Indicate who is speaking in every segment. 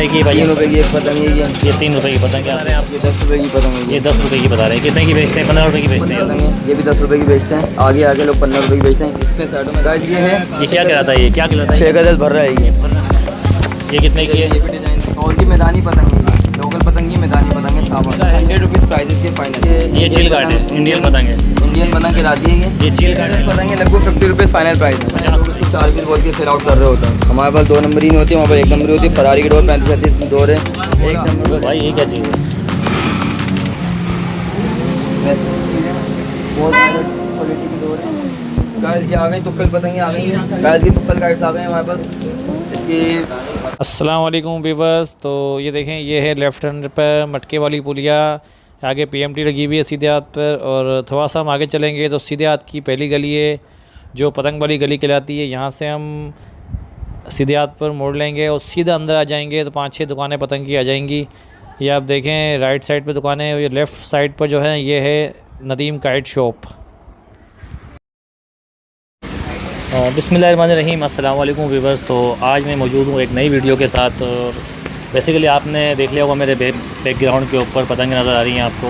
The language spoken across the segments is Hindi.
Speaker 1: कितने की भाई?
Speaker 2: 3 रुपये की एक पतंग है
Speaker 1: ये 3 रुपये की पतंग क्या बता रहे हैं आप?
Speaker 2: ये 10 रुपये की पतंग है
Speaker 1: ये 10 रुपये की बता रहे हैं। कितने की बेचते हैं? 15 रुपये की बेचते हैं।
Speaker 2: पतंग है, ये भी 10 रुपये की बेचते हैं। आगे आगे लोग 15 रुपये की बेचते हैं। इसमें साइडों में गाइस ये है,
Speaker 1: ये क्या कहलाता है? ये क्या कहलाता है?
Speaker 2: 6 का 10 भर रहा है
Speaker 1: ये कितने की है?
Speaker 2: ये भी डिजाइन और की मैदानी पतंग है, लोकल पतंग की मैदानी पतंग है। 100 रुपीज़ प्राइजेस के फाइनल।
Speaker 1: ये चील काट है, इंडियन पतंग है।
Speaker 2: इंडियन पतंग के लाती है
Speaker 1: ये चील काट है।
Speaker 2: पतंग है, लगभग 50 रुपये फाइनल प्राइस है। लोग उसको 4 पीस बोल के सेल आउट कर रहे होते हैं। हमारे पास 2 नंबर ही नहीं होती, हमारे पास 1 नंबर होती है। फरारी की डोर 35-36 डोर है, 1 नंबर।
Speaker 1: भाई ये क्या चीज़ है?
Speaker 2: बहुत क्वालिटी की डोर है। गाइस ये आ गई तुक्कल पतंगे आ गई हैं। गाइस की तुक्कल गाइड्स आ गए हैं हमारे पास। इसकी
Speaker 1: अस्सलाम वालेकुम व्यूअर्स। तो ये देखें, ये है लेफ़्ट हैंड पर मटके वाली पुलिया। आगे पीएमटी लगी हुई है सीधे हाथ पर, और थोड़ा सा हम आगे चलेंगे तो सीधे हाथ की पहली गली है जो पतंग वाली गली कहलाती है। यहाँ से हम सीधे हाथ पर मोड़ लेंगे और सीधा अंदर आ जाएंगे तो 5-6 दुकानें पतंग की आ जाएंगी। ये आप देखें राइट साइड पे दुकानें, ये लेफ़्ट साइड पर जो है ये है नदीम काइट शॉप। बिस्मिल्लाहिर्रहमानिर्रहीम। अस्सलाम वालेकुम व्यूअर्स। तो आज मैं मौजूद हूँ एक नई वीडियो के साथ। और बेसिकली आपने देख लिया होगा मेरे बैकग्राउंड के ऊपर पतंग नज़र आ रही हैं आपको।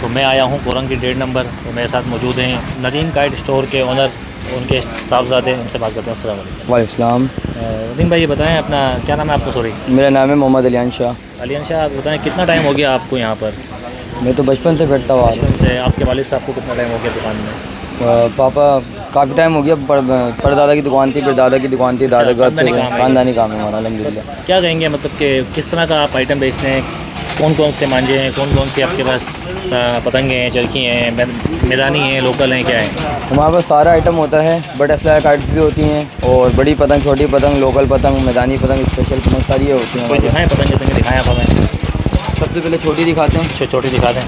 Speaker 1: तो मैं आया हूँ कोरंग की 1.5 नंबर। तो मेरे साथ मौजूद हैं नदीम काइट स्टोर के ओनर, उनके साहबजादे। उनसे बात करते हैं। अस्सलाम वालेकुम।
Speaker 2: वालेकुम सलाम।
Speaker 1: नदीम भाई ये बताएं अपना क्या नाम है आपको? सॉरी,
Speaker 2: मेरा नाम है मोहम्मद अलियान शाह।
Speaker 1: अलियान शाह। आप बताएं कितना टाइम हो गया आपको यहाँ पर?
Speaker 2: मैं तो बचपन से बैठता हुआ।
Speaker 1: बचपन से। आपके वालिद साहब को कितना टाइम हो गया दुकान में?
Speaker 2: पापा काफ़ी टाइम हो गया। परदादा की दुकान थी, फिर दादा की दुकान थी, दादा का खानदानी काम है हमारा अल्हम्दुलिल्लाह।
Speaker 1: क्या कहेंगे मतलब कि किस तरह का आप आइटम बेचते हैं? कौन कौन से मांझे हैं, कौन कौन से आपके पास पतंगे हैं, चरखी हैं, मैदानी हैं, लोकल हैं, क्या है?
Speaker 2: हमारे पास सारा आइटम होता है। बटरफ्लाई कार्ड्स भी होती हैं, और बड़ी पतंग, छोटी पतंग, लोकल पतंग, मैदानी पतंग, स्पेशल पतंग, सारी ये होती हैं।
Speaker 1: कोई दिखाएँ पतंग दिखाएँ आप हमें।
Speaker 2: सबसे पहले छोटी दिखाते हैं।
Speaker 1: छोटी दिखा दें,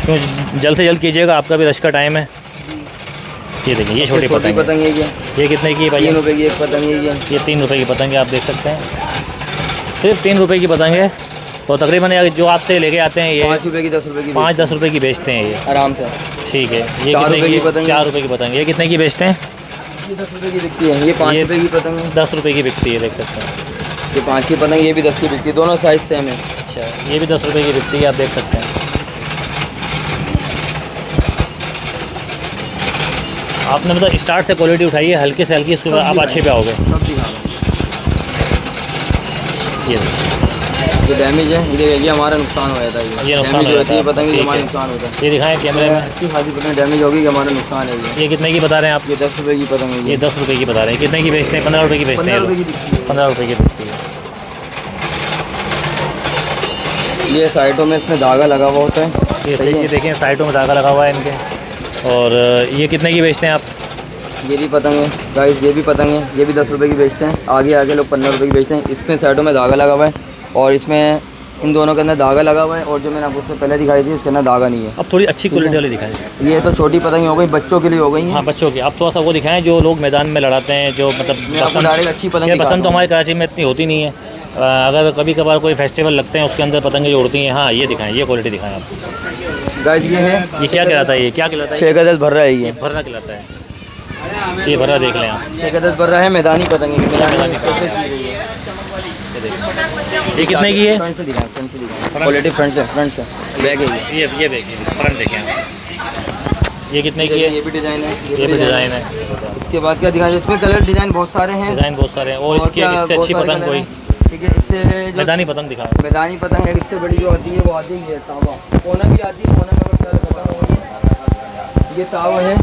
Speaker 1: क्यों जल्द से जल्द कीजिएगा, आपका भी रश का टाइम है। ये देखिए ये छोटी पतंग
Speaker 2: है।
Speaker 1: ये कितने की है भाई?
Speaker 2: 3 रुपये की एक पतंग है
Speaker 1: ये 3 रुपये की पतंग है। आप देख सकते हैं सिर्फ 3 रुपये की पतंग है। तो तकरीबन जो आपसे लेके आते हैं ये
Speaker 2: 5 रुपये की, 10 रुपये की,
Speaker 1: 5-10 रुपये की बेचते हैं ये
Speaker 2: आराम से।
Speaker 1: ठीक है। ये
Speaker 2: 4 रुपये की पतंग,
Speaker 1: 4 रुपये की पतंग। ये कितने की बेचते हैं?
Speaker 2: ये 10 रुपये की बिकती है। ये 5 रुपये की पतंग है,
Speaker 1: 10 रुपये की बिकती है। देख सकते हैं
Speaker 2: ये 5 की पतंग, ये भी 10 की बिकती है। दोनों साइज़ सेम है।
Speaker 1: अच्छा, ये भी 10 रुपये की बिकती है। आप देख सकते हैं। आपने मतलब स्टार्ट से क्वालिटी उठाई है, हल्के से हल्की, उसके बाद आप अच्छे पे आओगे।
Speaker 2: सब दिखा
Speaker 1: ये
Speaker 2: जो डैमेज है ये देखिए, हमारा नुकसान हो जाता है।
Speaker 1: ये नुकसान हो जाता है,
Speaker 2: पतंग हमारा नुकसान होता है।
Speaker 1: ये दिखाएं कैमरे में।
Speaker 2: अच्छी खासी पतंग डैमेज होगी, हमारा नुकसान है।
Speaker 1: ये कितने की बता रहे हैं आप?
Speaker 2: ये 10 रुपये की पतंग है।
Speaker 1: ये 10 रुपये की बता रहे हैं। कितने की बेचते हैं? 15 रुपये की बेचते हैं।
Speaker 2: 15 रुपये की बिकती है।
Speaker 1: 15 रुपये की बिकती है।
Speaker 2: ये साइडों में इसमें धागा लगा हुआ होता है।
Speaker 1: ये देखें साइडों में धागा लगा हुआ है इनके। और ये कितने की बेचते हैं आप?
Speaker 2: ये भी पतंग है गाइस, ये भी पतंग है। ये भी 10 रुपये की बेचते हैं। आगे आगे लोग 15 रुपये की बेचते हैं। इसमें साइडों में धागा लगा हुआ है, और इसमें इन दोनों के अंदर धागा लगा हुआ है। और जो मैंने आपको उससे पहले दिखाई थी, इसके अंदर धागा नहीं है।
Speaker 1: अब थोड़ी अच्छी क्वालिटी वाली दिखाएं।
Speaker 2: ये तो छोटी पतंग हो गई, बच्चों के लिए हो गई है।
Speaker 1: हाँ, बच्चों की। अब थोड़ा सा वो दिखाएं जो लोग मैदान में लड़ाते हैं, जो मतलब
Speaker 2: पसंद अच्छी पतंग।
Speaker 1: पसंद तो हमारे कराची में इतनी होती नहीं है। अगर कभी कभार कोई फेस्टिवल लगते हैं उसके अंदर पतंगें जो उड़ती हैं। हाँ, ये दिखाएं, ये क्वालिटी दिखाएं आप।
Speaker 2: गाइस ये है,
Speaker 1: ये क्या कहलाता है? ये क्या कहलाता है?
Speaker 2: 6 का 10 भर रहा है। ये
Speaker 1: भर्रा कहलाता है। ये भर्रा देख लें आप।
Speaker 2: 6 का 10 भर रहा है। मैदानी पतंग है।
Speaker 1: ये कितने की है?
Speaker 2: फ्रंट से दिखाएं, फ्रंट से दिखाएं। क्वालिटी फ्रंट से बैक है।
Speaker 1: ये देखिए फ्रंट देखें आप। ये कितने की है?
Speaker 2: ये भी डिज़ाइन है।
Speaker 1: ये भी डिज़ाइन है।
Speaker 2: इसके बाद क्या दिखाएं? इसमें कलर डिज़ाइन बहुत सारे हैं।
Speaker 1: डिज़ाइन बहुत सारे हैं। और इससे अच्छी पतंग कोई?
Speaker 2: ठीक है, इससे
Speaker 1: मैदानी पतंग दिखाओ।
Speaker 2: मैदानी पतंग है। इससे बड़ी जो आती है वो आती है तावा। कोना भी आती है। कोना में ये तावा है।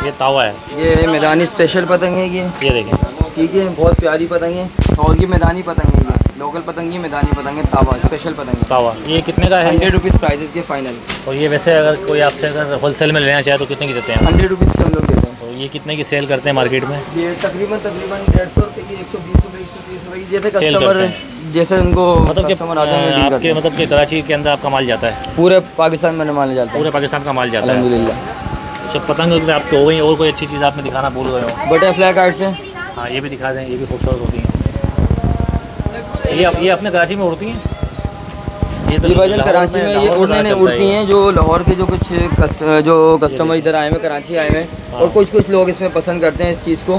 Speaker 1: ये तावा है।
Speaker 2: ये मैदानी स्पेशल पतंग है।
Speaker 1: ये देखें,
Speaker 2: ठीक है, बहुत प्यारी पतंग है। और ये मैदानी पतंग है। ये लोकल पतंग है, मैदानी पतंग है। तावा स्पेशल पतंग है।
Speaker 1: तावा ये कितने का है?
Speaker 2: 100 रुपीज़ प्राइजेस के फाइनल।
Speaker 1: और ये वैसे अगर कोई आपसे अगर होलसेल में लेना चाहे तो कितने की देते हैं?
Speaker 2: 100 रुपीज़ से हम लोग देते हैं।
Speaker 1: तो ये कितने की सेल करते हैं मार्केट में?
Speaker 2: ये तकरीबन 150 रुपये की, 120 रुपये, 130 रुपये की, जैसे
Speaker 1: सेल
Speaker 2: कस्टमर
Speaker 1: करते हैं।
Speaker 2: जैसे उनको
Speaker 1: मतलब
Speaker 2: कस्टमर आते हैं
Speaker 1: आपके मतलब कि कराची के अंदर आपका माल जाता है?
Speaker 2: पूरे पाकिस्तान में माने जाता है।
Speaker 1: पूरे पाकिस्तान का माल जाता है
Speaker 2: अल्हम्दुलिल्लाह।
Speaker 1: सब पतंग अगर आपको हो गई और कोई अच्छी चीज़ आपने दिखाना भूल गए हो?
Speaker 2: बटरफ्लाई कार्ड से।
Speaker 1: हाँ, ये भी दिखा दें। ये भी खूबसूरत होती हैं। ये अपने कराची में उड़ती हैं? ये तो
Speaker 2: भाईजान कराची में ये उड़ने उड़ती हैं। जो लाहौर के जो कुछ कस्टमर इधर आए हुए, कराची आए हुए, और कुछ लोग इसमें पसंद करते हैं इस चीज़ को,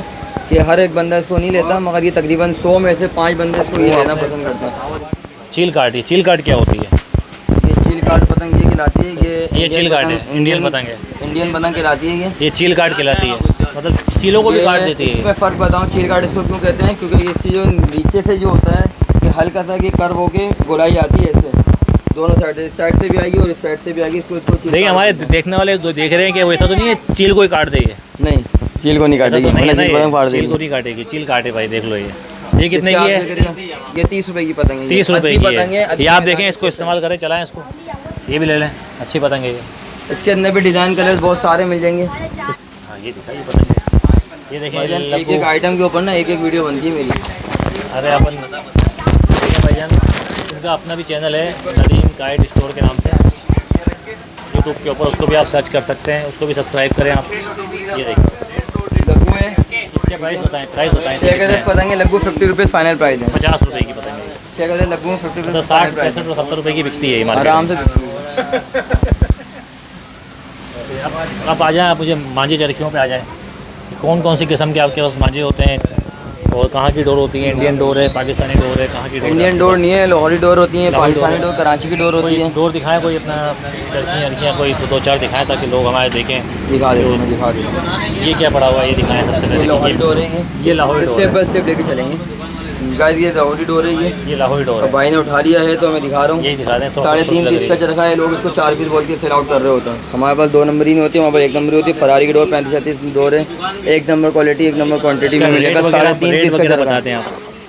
Speaker 2: कि हर एक बंदा इसको नहीं लेता, मगर ये तकरीबन 100 में से 5 बंदे इसको ये लेना पसंद करते हैं।
Speaker 1: चील कार्ड क्या होती है?
Speaker 2: ये चील कार्ड पतंग ये कहलाती है।
Speaker 1: ये चील कार्ड है, इंडियन पतंग है।
Speaker 2: इंडियन पतंग कहलाती है
Speaker 1: ये चील कार्ड कहलाती है, मतलब चीलों को भी काट देती है।
Speaker 2: इसमें फ़र्क बताऊँ चील कार्ड इसको क्यों कहते हैं, क्योंकि इसकी जो नीचे से जो होता है ये हल्का सा कि कर्व होके गोलाई आती है इससे, दोनों साइड, इस साइड से भी आएगी और इस साइड से भी आएगी। इसको
Speaker 1: देखिए हमारे देखने वाले देख रहे हैं कि वो ऐसा तो नहीं है चील को ही काट देगी?
Speaker 2: नहीं, चील को नहीं काटेगी,
Speaker 1: तो नहीं,
Speaker 2: चील
Speaker 1: को नहीं काटेगी, चील काटे भाई। देख लो ये कितने की है?
Speaker 2: ये 30 रुपए की पतंग है।
Speaker 1: 30 रुपए की
Speaker 2: पतंग है।
Speaker 1: ये आप देखें, इसको इस्तेमाल करें, चलाएं इसको, ये भी ले लें, अच्छी पतंग है ये।
Speaker 2: इसके अंदर भी डिज़ाइन कलर बहुत सारे मिल जाएंगे।
Speaker 1: हाँ ये दिखाइए पतंग है, ये देखिए
Speaker 2: एक एक आइटम के ऊपर ना एक एक वीडियो बनती है मेरी।
Speaker 1: अरे अपन भाईजान इनका अपना भी चैनल है नदीम काइट स्टोर के नाम से, यूट्यूब के ऊपर, उसको भी आप सर्च कर सकते हैं, उसको भी सब्सक्राइब करें आप। ये देखिए
Speaker 2: लग्गू है,
Speaker 1: इसके प्राइस बताएं।
Speaker 2: 6 पतंग है लग्गू, 50 रुपये फाइनल प्राइस है।
Speaker 1: 50 रुपये की पतंग है,
Speaker 2: 6 लग्गू 50 रुपये,
Speaker 1: तो 60, 65 और 70 रुपये की बिकती है
Speaker 2: आराम से बिकती है।
Speaker 1: आप आ जाएँ, आप मुझे मांझे चरखियों पे आ जाएँ, कौन कौन सी किस्म के आपके पास मांझे होते हैं और कहाँ की डोर होती है? इंडियन डोर है, पाकिस्तानी डोर है, कहाँ की डोर?
Speaker 2: इंडियन डोर नहीं है, लाहौरी डोर होती है, पाकिस्तानी डोर, कराची की डोर होती है।
Speaker 1: डोर दिखाएं कोई अपना, चरखियाँ कोई 2-4 दिखाएं ताकि लोग हमारे देखें।
Speaker 2: दिखा देते।
Speaker 1: ये क्या पड़ा हुआ है, ये दिखाएं सबसे पहले।
Speaker 2: लाहौरी डोर है
Speaker 1: ये Lahori door,
Speaker 2: step by step लेके चलेंगे गाइस। ये लाहौरी डोर है, ये
Speaker 1: लाहौरी डोर है।
Speaker 2: भाई ने उठा लिया है तो मैं दिखा रहा हूँ।
Speaker 1: यही दिखा दें तो
Speaker 2: 3.5 पीस का चरखा है, लोग इसको 4 पीस बोल के सेल आउट कर रहे होते हैं। हमारे पास 2 नंबर ही नहीं होती, हमारे पास 1 नंबर होती है। फरारी की डोर 35-36 डोर है, 1 नंबर क्वालिटी, 1 नंबर क्वांटिटी में मिलेगा। 3.5 पीस का चरखा
Speaker 1: बताते हैं।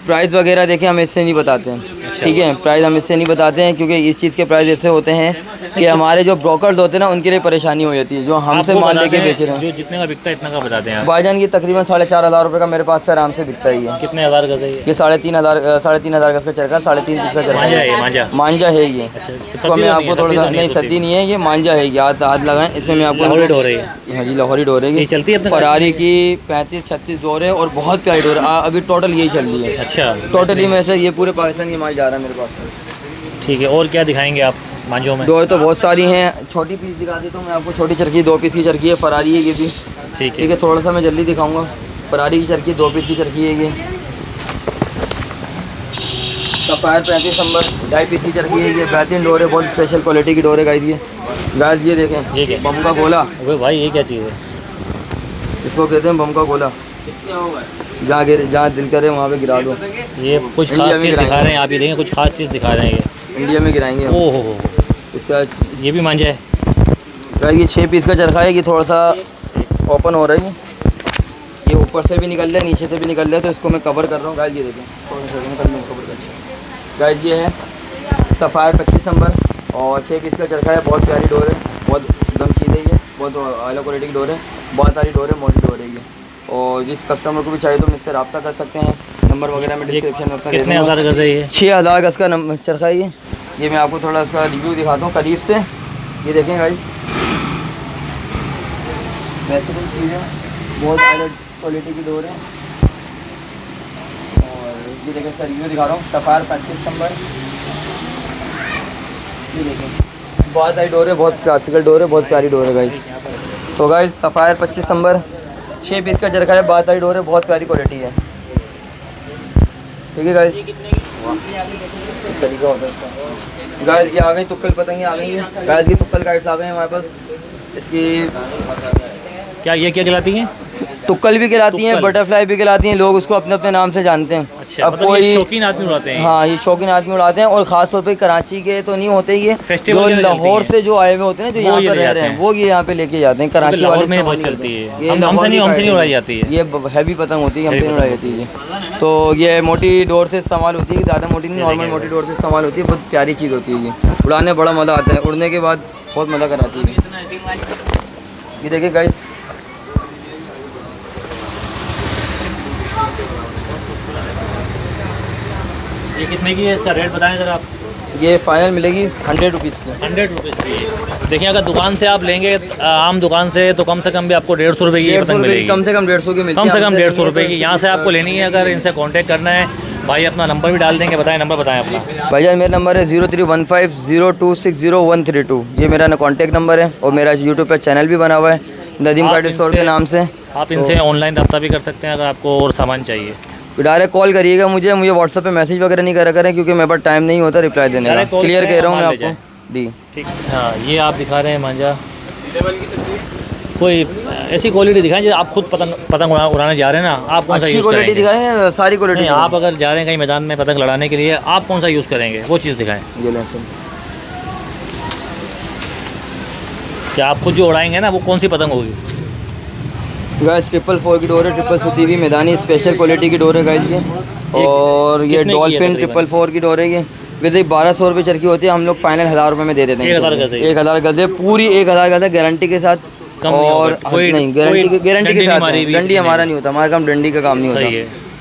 Speaker 2: प्राइस वगैरह देखिए हम इससे नहीं बताते हैं, ठीक है? प्राइस हम इससे नहीं बताते हैं क्योंकि इस चीज़ के प्राइस ऐसे होते हैं कि हमारे जो ब्रोकर्स होते हैं ना उनके लिए परेशानी हो जाती है, जो हमसे माल लेके बेच रहे हैं।
Speaker 1: जो जितने का बिकता है इतना का बताते हैं
Speaker 2: भाईजान। ये तकरीबन 4,500 रुपये का मेरे पास से आराम से बिकता ही है।
Speaker 1: कितने हज़ार गज है
Speaker 2: ये 3,500 गज का चरखा, 3.5 पीस का चरखा है। मांझा है ये। इसको मैं आपको थोड़ा सा, नहीं सती नहीं है, ये मांझा है। हाथ लगाएं, इसमें मैं आपको
Speaker 1: लाहौरी डोर है।
Speaker 2: हाँ जी लाहौरी डोर है,
Speaker 1: चलती है
Speaker 2: फरारी की 35-36 डोर है और बहुत प्यारी डोर है। अभी टोटल यही चल रही है।
Speaker 1: अच्छा,
Speaker 2: टोटली में से ये पूरे पाकिस्तान की माल जा रहा है मेरे पास।
Speaker 1: ठीक है, और क्या दिखाएंगे आप मांझों में?
Speaker 2: डोर तो बहुत सारी हैं, छोटी पीस दिखा देता हूँ मैं आपको। छोटी चरखी 2 पीस की चरखी है, फरारी है ये भी,
Speaker 1: ठीक है।
Speaker 2: थोड़ा सा मैं जल्दी दिखाऊंगा। फरारी की चरखी 2 पीस की चरखी है ये। सफ़ायर 35 नंबर 2.5 पीस की चरखी है ये, बेहतरीन डोर है, बहुत स्पेशल क्वालिटी की डोर है गाइस। ये देखें,
Speaker 1: ये क्या?
Speaker 2: बम का गोला।
Speaker 1: अबे भाई ये क्या चीज़ है?
Speaker 2: इसको कहते हैं बम का गोला। जहाँ दिल करे वहाँ पे गिरा दो।
Speaker 1: ये कुछ खास चीज़ दिखा रहे हैं आप, ये देखें कुछ खास चीज़ दिखा रहे हैं। ये
Speaker 2: इंडिया में गिराएंगे।
Speaker 1: ओह हो,
Speaker 2: इसका
Speaker 1: ये भी मांझा है।
Speaker 2: ये 6 पीस का चरखा है, ये थोड़ा सा ओपन हो रहा है। ये ऊपर से भी निकल रहा है, नीचे से भी निकल रहा है, तो इसको मैं कवर कर रहा हूँ गाइस। ये देखें, थोड़ा सा निकल रहा कवर कर गाइस। ये है सफ़ायर 25 नंबर और 6 पीस का चरखा है, बहुत प्यारी डोर है, बहुत एकदम चीज़ है ये, बहुत आला क्वालिटी की डोर है, बहुत सारी डोर है, मोटी डोर है ये। और जिस कस्टमर को भी चाहिए तो मुझसे रब्ता कर सकते हैं, नंबर वगैरह में डिस्क्रिप्शन में अपना।
Speaker 1: कितने हज़ार गज है ये?
Speaker 2: 6,000 गज का चरखा है ये मैं आपको थोड़ा इसका रिव्यू दिखाता हूँ करीब से। ये देखें गाइस, बेहतरीन चीज़ है, बहुत हाई क्वालिटी की डोर है। और ये देखें इसका रिव्यू दिखा रहा हूँ। सफ़ायर 25 नंबर, ये देखें बहुत सारी डोर है, बहुत क्लासिकल डोर है, बहुत प्यारी डोर है गाइस। तो गाइस सफ़ायर 25 नंबर 6 पीस का चरखा है, बहुत सारी डोर है, बहुत प्यारी क्वालिटी है, ठीक है गाइस। तरीका होता है इसका गाइस। ये आ गई तुक्कल पतंगे, आ गई है गाइस। की तुक्कल काइट्स आ गए हैं हमारे पास। इसकी
Speaker 1: क्या ये क्या कहलाती हैं?
Speaker 2: तुक्कल भी कहलाती हैं, बटरफ्लाई भी कहलाती हैं, लोग उसको अपने अपने नाम से जानते हैं।
Speaker 1: अच्छा, अब मतलब कोई शौकीन आदमी उड़ाते हैं?
Speaker 2: हाँ, ये शौकीन आदमी उड़ाते हैं और ख़ास तौर पे कराची के तो नहीं होते, ये जो लाहौर से जो आए हुए होते हैं, जो यहाँ पर रह रहे हैं, वो ये यहाँ पे लेके जाते हैं। कराची वाले में बहुत चलती है, हमसे नहीं उड़ाई जाती है। ये हैवी पतंग होती है, हमसे नहीं उड़ाई जाती है। तो ये मोटी डोर से इस्तेमाल होती है, ज़्यादा मोटी नहीं, नॉर्मल मोटी डोर से इस्तेमाल होती है, बहुत प्यारी चीज़ होती है। ये उड़ाने बड़ा मज़ा आता है, उड़ने के बाद बहुत मज़ा कराती है। ये देखिए गाइस,
Speaker 1: ये कितने की है? इसका रेट बताएं जरा आप।
Speaker 2: ये फाइनल मिलेगी 100 रुपीज़ की।
Speaker 1: 100 रुपीज़ की। देखिए अगर दुकान से आप लेंगे आम दुकान से तो कम से कम भी आपको 150 रुपये की पतंग मिलेगी।
Speaker 2: कम से कम 150 की मिलेगी,
Speaker 1: कम से कम 150 रुपये की। यहाँ से आपको लेनी है, अगर इनसे कांटेक्ट करना है, भाई अपना नंबर भी डाल देंगे। बताएं नंबर, बताएं अपना।
Speaker 2: भाईजान मेरा नंबर है 031502600132। ये मेरा कॉन्टैक्ट नंबर है और मेरा यूट्यूब पर चैनल भी बना हुआ है नदीम काइट स्टोर के नाम से।
Speaker 1: आप इनसे ऑनलाइन रब्ता भी कर सकते हैं अगर आपको और सामान चाहिए।
Speaker 2: डायरेक्ट कॉल करिएगा मुझे व्हाट्सएप पे मैसेज वगैरह नहीं करा करें, क्योंकि मेरे पास टाइम नहीं होता रिप्लाई देने का। क्लियर कह रहा हूँ मैं आपको जी।
Speaker 1: ठीक। हाँ, ये आप दिखा रहे हैं मांझा, कोई ऐसी क्वालिटी दिखाएं जो आप खुद पतंग उड़ाने जा रहे हैं ना, आप कौन सा यूज़
Speaker 2: क्वालिटी दिखाएं? सारी क्वालिटी।
Speaker 1: आप अगर जा रहे हैं कहीं मैदान में पतंग लड़ाने के लिए, आप कौन सा यूज़ करेंगे, वो चीज़ दिखाएं।
Speaker 2: ये लें सर,
Speaker 1: क्या आप खुद जो उड़ाएंगे ना वो कौन सी पतंग होगी?
Speaker 2: गाइस 444 की डोर है, ट्रिपल सुती हुई मैदानी स्पेशल क्वालिटी की डोर है गाइस ये। और ये डॉल्फिन 444 की डोर है ये। वैसे 1200 रुपये चरखी होती है, हम लोग फाइनल 1000 रुपये में दे देते हैं। 1000 गज है, पूरी 1000 गज है गारंटी के साथ। और नहीं गारंटी के साथ डंडी हमारा नहीं होता, हमारा काम डंडी का काम नहीं होता।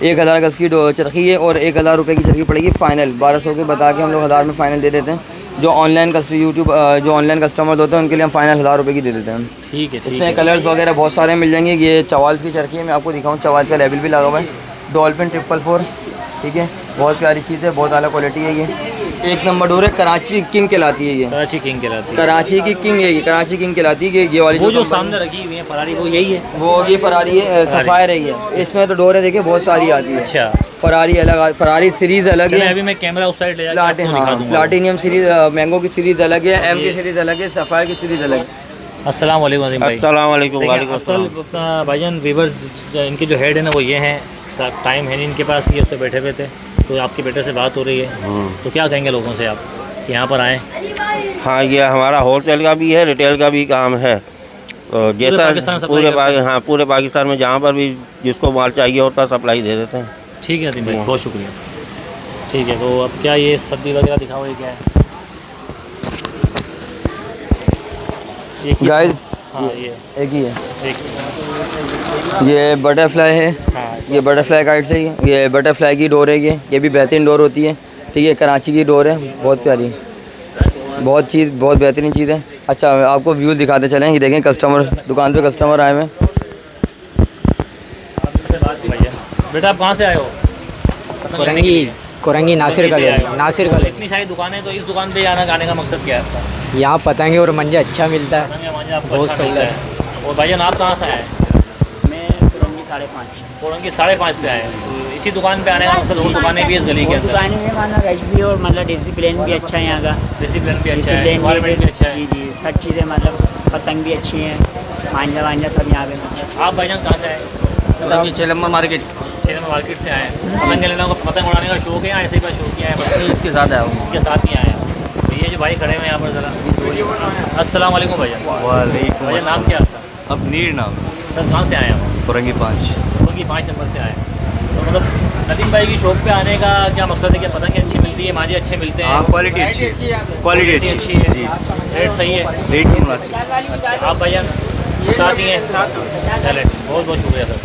Speaker 2: 1000 गज की चरखी है और 1000 रुपये की चरखी पड़ेगी फाइनल। 1200 के बता के हम लोग 1000 में फाइनल दे देते हैं। जो ऑनलाइन जो ऑनलाइन कस्टमर्स होते हैं उनके लिए हम फाइनल 1000 रुपये की दे देते हैं। ठीक है। इसमें कलर्स वगैरह बहुत सारे मिल जाएंगे। ये चवाल्स की चरखी है, मैं आपको दिखाऊँ, चवाल्स का लेबल भी लगा हुआ है। डॉल्फिन 444, ठीक है, बहुत प्यारी चीज़ है, बहुत आला क्वालिटी है ये। एक नंबर डोर है, कराची किंग कहलाती है ये। कराची किंग कहलाती है, कराची की किंग है ये, कराची किंग कहलाती है। ये वाली वो जो सामने रखी हुई है फरारी, वो यही है, वो ये फरारी है, सफ़ायर है ये। इसमें तो डोर है देखिए बहुत सारी आती है। अच्छा, फरारी अलग, फरारी सीरीज़ अलग है। अभी मैं कैमरा उस साइड ले जाके प्लाटिनियम सीरीज़, मैंगो की सीरीज़ अलग है, एम की सीरीज़ अलग है, सफ़ायर की सीरीज़ अलग है। अस्सलाम वालेकुम अज़ीम भाई। अस्सलाम वालेकुम। असल भाईजान वीवर्स इनके जो हेड है ना वो ये हैं, टाइम है नहीं इनके पास, ये उस पर बैठे हुए थे, तो आपके बेटे से बात हो रही है, तो क्या कहेंगे लोगों से आप कि यहाँ पर आएँ? हाँ, ये हमारा होलसेल का भी है, रिटेल का भी काम है। जैसा पूरे पाकिस्तान में जहाँ पर भी जिसको माल चाहिए होता है सप्लाई दे देते हैं। ठीक है भाई, बहुत शुक्रिया। ठीक है, तो अब क्या ये सब्जी वगैरह दिखाओ, ये क्या है गाइस? हाँ, ये एक ही है, ये बटरफ्लाई है। हाँ, ये बटरफ्लाई काइट से ये बटरफ्लाई की डोर है ये भी बेहतरीन डोर होती है। ठीक है, कराची की डोर है, बहुत प्यारी, बहुत बेहतरीन चीज़ है। अच्छा, आपको व्यूज़ दिखाते चलें, ये देखें कस्टमर, दुकान पे कस्टमर आए हैं। बेटा आप कहाँ से आए हो?
Speaker 3: कोरंगी नासिर का
Speaker 1: इतनी सारी दुकानें, तो इस दुकान पे आने का मकसद क्या है आपका?
Speaker 3: यहाँ पतंगे और मंजा अच्छा मिलता है, बहुत सही है।
Speaker 1: और भाईजान आप कहाँ से आए?
Speaker 4: मैं कोरंगी 5.5
Speaker 1: से आए, तो इसी दुकान पे आने का मकसद? और दुकानें भी इस गली के अंदर?
Speaker 4: दुकानें में मतलब रश भी और मतलब डिसिप्लिन भी अच्छा है यहाँ का,
Speaker 1: डिसिप्लिन भी अच्छा है, एनवायरनमेंट भी अच्छा है।
Speaker 4: जी, सब चीज़ें मतलब पतंग भी अच्छी हैं, मांझा सब यहाँ पे। मतलब
Speaker 1: आप भाईजान कहाँ से आए?
Speaker 2: कोरंगी 6 नंबर मार्केट
Speaker 1: से आए। पतंग लेना को, पतंग उड़ाने का शौक है, ऐसे ही बस शौक किया है?
Speaker 2: इसके साथ आया हूँ,
Speaker 1: इनके साथ नहीं आया। तो ये जो भाई खड़े हैं यहाँ पर ज़रा, अस्सलाम वालेकुम भैया।
Speaker 5: वालेकुम।
Speaker 1: भैया नाम क्या आपका?
Speaker 5: अपनीर नाम।
Speaker 1: सर कहाँ से आए आप?
Speaker 5: कोरंगी 5
Speaker 1: नंबर से आए। तो मतलब नदीम भाई की शॉप पे आने का क्या मकसद है कि पतंग अच्छी मिलती है, मांझे अच्छे मिलते हैं?
Speaker 5: क्वालिटी अच्छी है, क्वालिटी अच्छी
Speaker 1: है
Speaker 5: जी,
Speaker 1: रेट सही है,
Speaker 5: रेट भी मुनासिब।
Speaker 1: अच्छा, आप भैया साथ ही हैं? चले, बहुत शुक्रिया सर।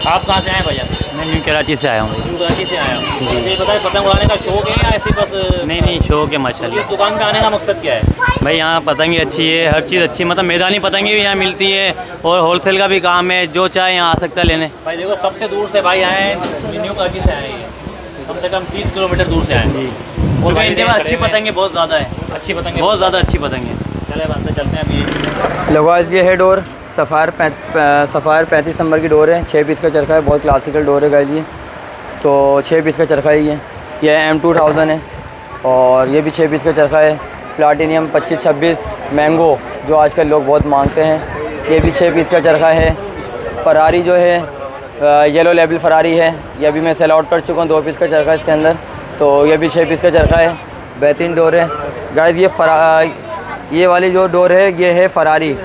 Speaker 1: आप कहाँ से आए भैया?
Speaker 6: मैं न्यू कराची से आया हूँ।
Speaker 1: न्यू कराची से आया हूँ। जी, बताइए पतंग उड़ाने का शौक है या ऐसे बस?
Speaker 6: नहीं, शौक है माशाल्लाह।
Speaker 1: इस दुकान पे आने का मकसद क्या है?
Speaker 6: भाई यहाँ पतंगे अच्छी है, हर चीज़ अच्छी, मतलब मैदानी पतंगे भी यहाँ मिलती है और होलसेल का भी काम है, जो चाहे यहाँ आ सकता है लेने।
Speaker 1: भाई देखो सबसे दूर से भाई आए हैं, न्यू कराची से आए हैं, कम से कम 30 किलोमीटर दूर से आए हैं।
Speaker 6: और भाई इनके पास अच्छी पतंगे बहुत ज़्यादा है,
Speaker 1: अच्छी पतंगे
Speaker 6: बहुत ज़्यादा अच्छी पतंगे।
Speaker 1: चले अंदर चलते हैं अभी।
Speaker 2: लगाज ये है डोर, सफ़ायर 35 नंबर की डोर है, 6 पीस का चरखा है, बहुत क्लासिकल डोर है गाइस ये। तो 6 पीस का चरखा ही है, ये M2000 है और ये भी 6 पीस का चरखा है। प्लाटिनियम 25-26 मैंगो जो आजकल लोग बहुत मांगते हैं, ये भी 6 पीस का चरखा है। फरारी जो है येलो लेबल फरारी है, ये भी मैं सेल आउट कर चुका हूँ, 2 पीस का चरखा है इसके अंदर, तो ये भी 6 पीस का चरखा है, बेहतरीन डोर है गाइस। ये वाली जो डोर है ये है फरारी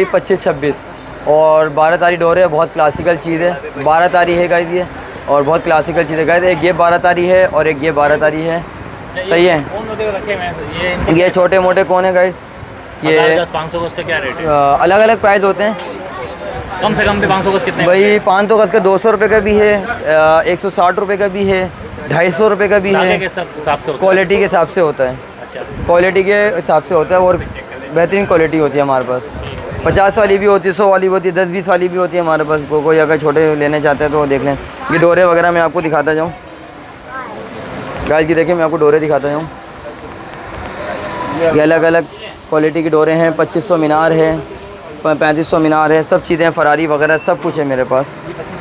Speaker 2: 25-26 और 12 तारी डोर है, बहुत क्लासिकल चीज़ है। 12 तारी है गाइस ये, और बहुत क्लासिकल चीज़ है गाइस। एक ये 12 तारी है और एक ये 12 तारी है, सही है। ये छोटे मोटे कौन है गाइस, ये
Speaker 1: 500 गज का क्या रेट है?
Speaker 2: अलग अलग प्राइस होते हैं,
Speaker 1: कम से कम पे 500 गज कितने?
Speaker 2: भाई 500 गज का 200 रुपये का भी है, 160 रुपये का भी है, 250 रुपये का भी है, क्वालिटी के हिसाब से होता है। अच्छा, क्वालिटी के हिसाब से होता है और बेहतरीन क्वालिटी होती है हमारे पास। 50 वाली भी होती है, 100 वाली भी होती है, 10-20 वाली भी होती है हमारे पास। कोई अगर छोटे लेने चाहते हैं तो देख लें। ये डोरे वगैरह मैं आपको दिखाता जाऊँ गाइस की, देखिए मैं आपको डोरे दिखाता जाऊँ। ये अलग अलग क्वालिटी की डोरे हैं, 2500 मीनार है, 3500 मीनार है, सब चीज़ें, फरारी वगैरह सब कुछ है मेरे पास,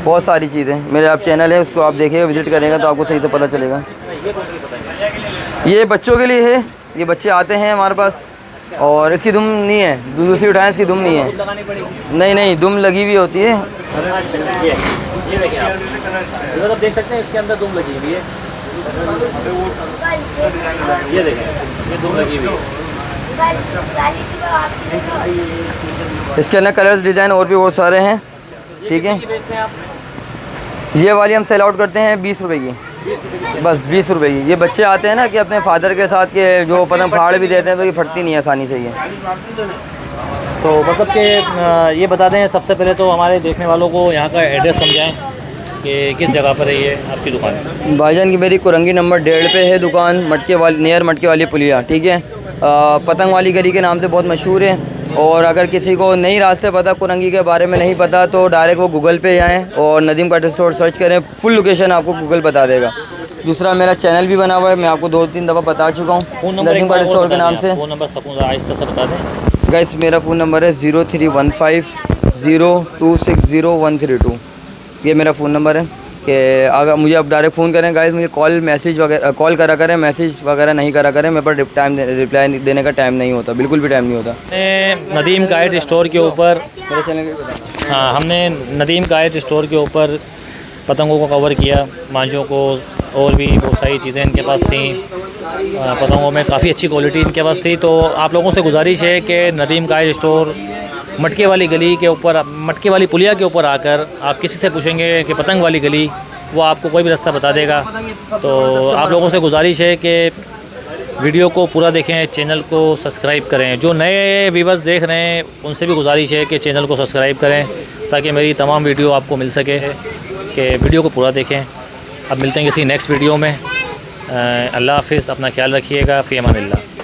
Speaker 2: बहुत सारी चीज़ें। मेरे आप चैनल है, उसको आप देखिएगा, विज़िट करेंगे तो आपको सही से पता चलेगा। ये बच्चों के लिए है, ये बच्चे आते हैं हमारे पास, और इसकी दुम नहीं है, दूसरी उठाएं, इसकी दुम नहीं है। नहीं, दुम लगी हुई होती है।
Speaker 1: ये देखिए आप, मतलब देख सकते हैं इसके अंदर दुम लगी हुई है। ये देखें, ये दुम लगी हुई है।
Speaker 2: इसके अंदर कलर्स, डिज़ाइन और भी बहुत सारे हैं, ठीक है। ये वाली हम सेल आउट करते हैं 20 रुपए की, बस 20 रुपए की। ये बच्चे आते हैं ना कि अपने फादर के साथ के जो पतंग फाड़ भी देते हैं तो ये फटती नहीं है आसानी से ये।
Speaker 1: तो मतलब कि ये बता दें सबसे पहले तो हमारे देखने वालों को यहाँ का एड्रेस समझाएं कि किस जगह पर है ये आपकी दुकान।
Speaker 2: भाईजान की मेरी कुरंगी नंबर 1.5 पे है दुकान, मटके वाली, नियर मटके वाली पुलिया, ठीक है। पतंग वाली गली के नाम से बहुत मशहूर है। और अगर किसी को नई रास्ते पता, कुरंगी के बारे में नहीं पता, तो डायरेक्ट वो गूगल पे जाएँ और नदीम कट स्टोर सर्च करें, फुल लोकेशन आपको गूगल बता देगा। दूसरा मेरा चैनल भी बना हुआ है, मैं आपको 2-3 दफ़ा बता चुका हूँ, नदीम कट स्टोर के नाम से।
Speaker 1: फ़ोन नंबर सकूँगा आहिस्ता से बता दें।
Speaker 2: गाइस मेरा फ़ोन नंबर है 031502600132। ये मेरा फ़ोन नंबर है कि अगर मुझे आप डायरेक्ट फ़ोन करें गाइस, मुझे कॉल करा करें, मैसेज वगैरह नहीं करा करें, मेरे पर रिप्लाई देने का टाइम नहीं होता, बिल्कुल भी टाइम नहीं होता।
Speaker 1: नदीम काइट स्टोर के ऊपर, हाँ, हमने नदीम काइट स्टोर के ऊपर पतंगों को कवर किया, मांझों को, और भी बहुत सारी चीज़ें इनके पास थी। पतंगों में काफ़ी अच्छी क्वालिटी इनके पास थी। तो आप लोगों से गुजारिश है कि नदीम काइट स्टोर मटके वाली गली के ऊपर, मटके वाली पुलिया के ऊपर आकर आप किसी से पूछेंगे कि पतंग वाली गली, वो आपको कोई भी रास्ता बता देगा। तो आप लोगों से गुजारिश है कि वीडियो को पूरा देखें, चैनल को सब्सक्राइब करें। जो नए व्यूअर्स देख रहे हैं उनसे भी गुजारिश है कि चैनल को सब्सक्राइब करें ताकि मेरी तमाम वीडियो आपको मिल सके, कि वीडियो को पूरा देखें। अब मिलते हैं किसी नेक्स्ट वीडियो में। अल्लाह हाफ़िज़, अपना ख्याल रखिएगा। फ़ी अमानिल्लाह।